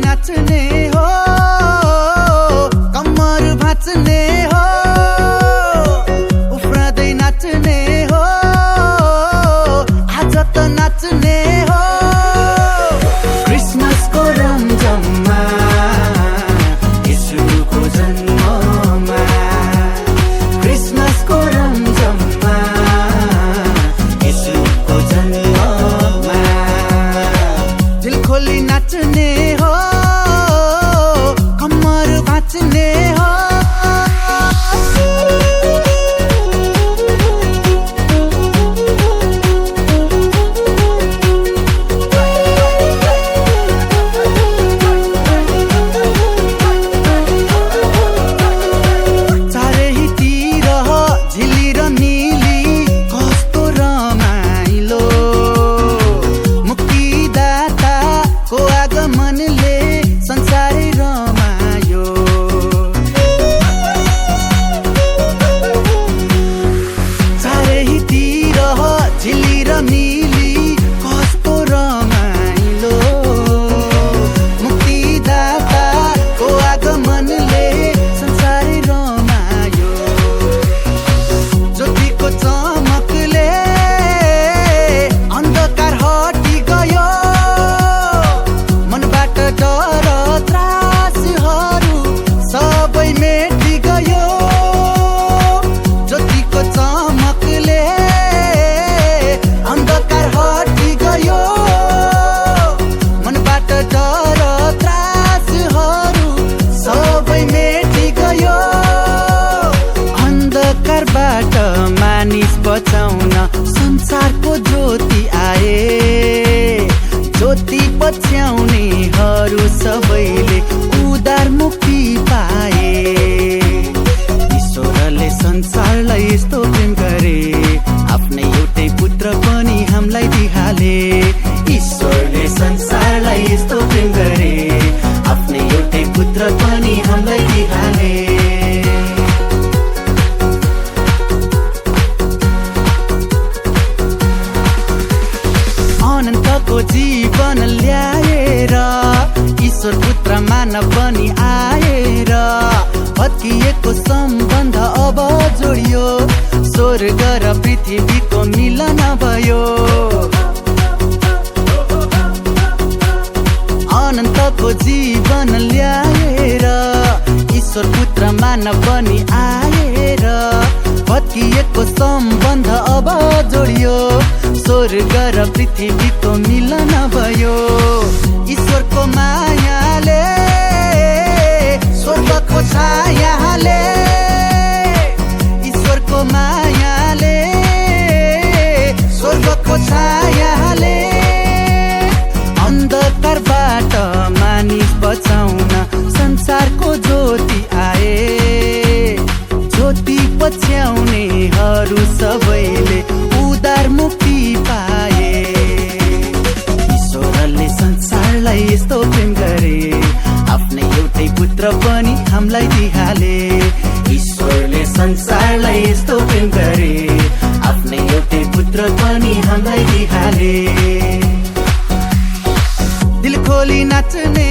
नाच्ने हो कम्मर भाँच्ने हो उफ्रदै नाच्ने हो आज त नाच्ने हो क्रिसमसको रमझममा येशूको जन्ममा क्रिसमसको रमझममा येशूको जन्ममा दिल खोली नाच्ने हो कम्मर भाँच्ने हो चारैतिर झिली र नीली कस्तो रमाइलो मुक्तिदाताको आगमनले संसारै रमायो चारैतिर झिली र नीली कस्तो रमाइलो मुक्तिदाताको आगमनले संसारै रमायो ज्योतिको चमकले अन्धकार हटी गयो मनबाट डर त्रासहरू सबै मेटी गयो ज्योतिको चमकले अन्धकार हटी गयो मनबाट डर त्रासहरू सबै मेटी गयो अन्धकारबाट मानिस बचाउन संसारको ज्योति आए ज्योति पछ्याउनेहरू सबैले उदार मुक्ति पाए ईश्वरले संसारलाई यस्तो प्रेम गरे आफ्नै एउटै पुत्र पनि हामीलाई दिहाले ईश्वरले संसारलाई यस्तो प्रेम गरे आफ्नै एउटै पुत्र पनि हामीलाई दिहाले अनन्तको जीवन ल्याएर ईश्वर पुत्र मानव पनि आएर भत्किएको सम्बन्ध अब जोडियो स्वर्ग र पृथ्वीको मिलन भयो अनन्तको जीवन ल्याएर ईश्वर पुत्र मानव पनि आएर भत्किएको सम्बन्ध अब जोडियो स्वर्ग र पृथ्वीको मिलन भयो ईश्वरको मायाले स्वर्गको छायाले ईश्वरको मायाले स्वर्गको छायाले अन्धकारबाट मानिस बचाउन संसारको ज्योति आए ज्योति पछ्याउनेहरू सबैले उदार मुक्ति पाए ईश्वरले संसारलाई यस्तो प्रेम गरे आफ्नै एउटै पुत्र पनि हामीलाई दिहाले ईश्वरले संसारलाई यस्तो प्रेम गरे आफ्नै एउटै पुत्र पनि हामीलाई दिहाले दिल खोली नाच्ने